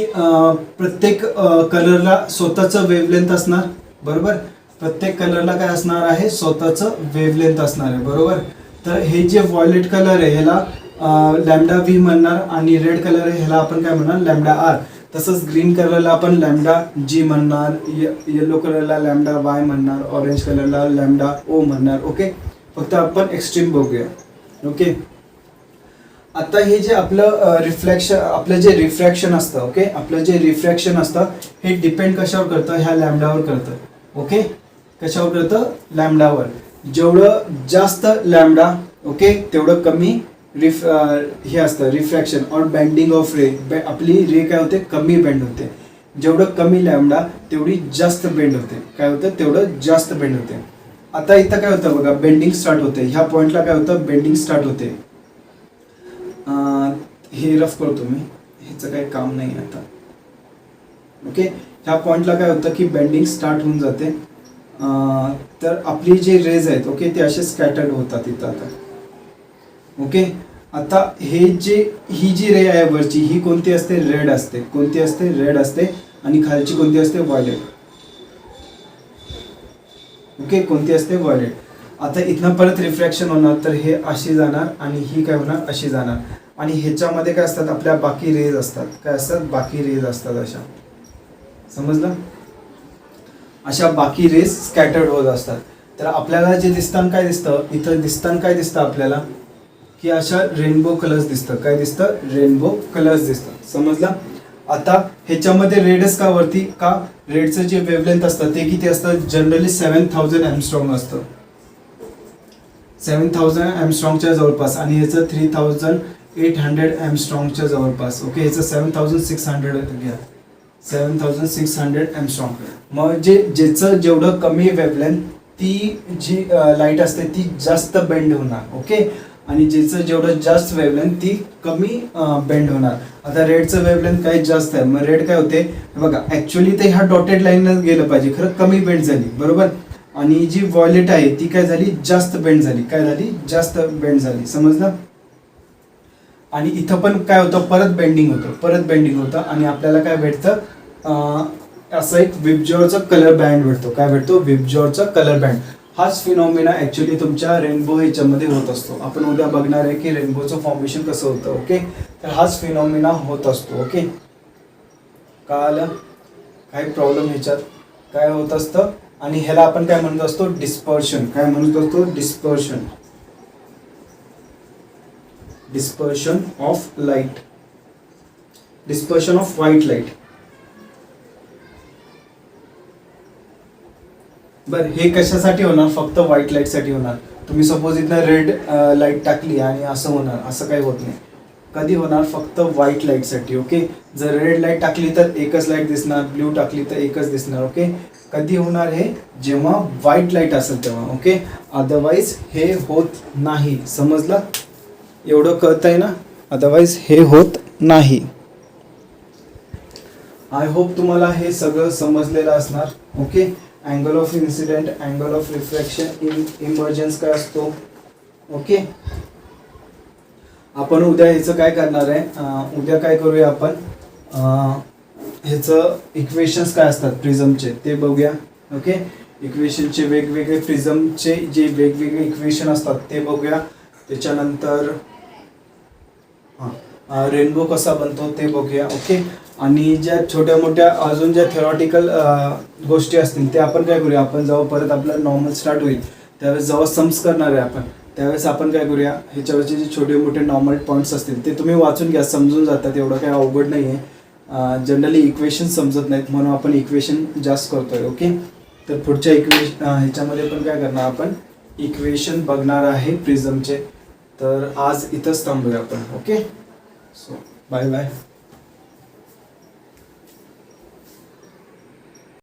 प्रत्येक कलरला स्वतःचं वेव्हलेंथ असणार. बरोबर, प्रत्येक कलरला काय असणार आहे, स्वतःचं वेव्हलेंथ असणार आहे. बरोबर. तर हे जे व्हायोलेट कलर आहे ह्याला लॅम्डा व्ही म्हणणार आणि रेड कलर आहे ह्याला आपण काय म्हणणार, लॅम्डा आर. तसंच ग्रीन कलरला आपण लॅम्डा जी म्हणणार, येलो कलरला लॅम्डा वाय म्हणणार, ऑरेंज कलरला लॅम्डा ओ म्हणणार. ओके, फक्त आपण एक्स्ट्रीम बघूया. ओके, आता हे जे आपलं आपलं जे रिफ्रॅक्शन असतं, ओके, आपलं जे रिफ्रॅक्शन असतं हे डिपेंड कशावर करतं, ह्या लॅम्डावर करतं. ओके, कशावर करतं, लॅम्डावर. जेवढं जास्त लॅम्डा, ओके, तेवढं कमी हे असतं रिफ्रॅक्शन और बेंडिंग ऑफ रे. आपली रे काय होते, कमी बेंड होते. जेवढं कमी लॅम्डा तेवढी जास्त बेंड होते. काय होतं, तेवढं जास्त बेंड होते. आता इथं काय होतं बघा, बेंडिंग स्टार्ट होते. ह्या पॉईंटला काय होतं, बेंडिंग स्टार्ट होते. हे रफ करतो मी, ह्याचं काही काम नाही आता. ओके, ह्या पॉईंटला काय होतं की बेंडिंग स्टार्ट होऊन जाते. तर आपली जे रेज आहेत ओके ते असे स्कॅटर्ड होतात इथं आता. ओके, आता ही जी रे आहे वरची, ही कोणती असते, रेड असते. कोणती असते, रेड असते. आणि खालची कोणती असते, व्हायलेट. ओके, कोणती असते, व्हायलेट. आता इथनं परत रिफ्रॅक्शन होणार, तर हे अशी जाणार आणि ही काय होणार, अशी जाणार. आणि ह्याच्यामध्ये काय असतात, आपल्या बाकी रेज असतात. काय असतात, बाकी रेज असतात अशा. समजलं, अशा बाकी रेज स्कॅटर्ड होत असतात. तर आपल्याला जे दिसतं काय दिसतं, इथं दिसतं काय दिसतं आपल्याला, की अशा रेनबो कलर्स दिसतं. काय दिसतं, रेनबो कलर्स दिसतं. समजलं. आता ह्याच्यामध्ये रेडच का वरती, का रेडचं जे वेवलेंथ असतं ते किती असतं, जनरली 7000 एमस्ट्रॉंग असतं. 7000 एमस्ट्रॉंगच्या जवळपास. आणि ह्याचं 3800 एमस्ट्रॉंगच्या जवळपास. ओके, ह्याचं 7600 घ्या, 7600 एमस्ट्रॉंग. मग ज्याचं जेवढं कमी वेवलेंथ, ती जी लाईट असते ती जास्त बेंड होणार. ओके, आणि ज्याचं जेवढं जास्त वेवलेंथ ती कमी बेंड होणार. आता रेडचं वेवलेंथ काही जास्त आहे, मग रेड काय होते बघा, ऍक्च्युअली ते ह्या डॉटेड लाईनच गेलं पाहिजे, खरं कमी बेंड झाली. बरोबर. आणि जी व्हायलेट आहे ती काय झाली, जास्त बेंड झाली. काय झाली, जास्त बेंड झाली. समजलं. आणि इथं पण काय होतं, परत बेंडिंग होतं. आणि आपल्याला काय भेटतं, असं एक विबज्युअरचा कलर बँड भेटतो. काय भेटतो, विबज्युअरचा कलर बँड. हाच फिनॉमिना ऍक्च्युअली तुमच्या रेनबो ह्याच्यामध्ये होत असतो. आपण उद्या बघणार आहे की रेनबोचं फॉर्मेशन कसं होतं. ओके, तर हाच फिनॉमिना होत असतो. ओके, कळालं. काही प्रॉब्लेम ह्याच्यात काय होत असतं. आणि ह्याला आपण काय म्हणत असतो, डिस्पर्शन. काय म्हणत असतो, dispersion of light, dispersion off white light. बरं, हे कशासाठी होणार, फक्त व्हाईट लाईट साठी होणार. तुम्ही सपोज इथं रेड लाईट टाकली आणि असं होणार, असं काही होत नाही. कधी होणार, फक्त व्हाईट लाईट साठी. ओके, जर रेड लाईट टाकली तर एकच लाईट दिसणार, ब्ल्यू टाकली तर एकच दिसणार. ओके, कधी होणार हे, जेव्हा व्हाईट लाईट असेल तेव्हा. ओके, अदरवाईज हे होत नाही. समजलं, एवढं कळतंय ना, अदरवाईज हे होत नाही. आय होप तुम्हाला हे सगळं समजलेलं असणार. Okay, angle of incident, angle of refraction, emergence काय असतो. ओके, आपण उद्या ह्याचं काय करणार आहे, उद्या काय करूया आपण, ह्याचं इक्वेशन्स काय असतात प्रिझमचे ते बघूया. ओके, इक्वेशनचे वेगवेगळे, प्रिझमचे जे वेगवेगळे इक्वेशन असतात ते बघूया. त्याच्यानंतर रेनबो कसा बनतो ते बघूया. ओके, आणि ज्या छोट्या मोठ्या अजून ज्या थेरॉटिकल गोष्टी असतील ते आपण काय करूया, आपण जेव्हा परत आपलं नॉर्मल स्टार्ट होईल त्यावेळेस जेव्हा सम्स करणार आहे आपण, त्यावेळेस आपण काय करूया, ह्याच्यावरचे जे छोटे मोठे नॉर्मल पॉईंट्स असतील ते तुम्ही वाचून घ्या, समजून जातात. एवढं काही अवघड नाही आहे. जनरली इक्वेशन समजत नाहीत म्हणून आपण इक्वेशन जास्त करतोय. ओके, तर पुढच्या ह्याच्यामध्ये पण काय करणार, आपण इक्वेशन बघणार आहे प्रिझमचे. तर आज इथंच थांबूया आपण. Okay, so bye bye.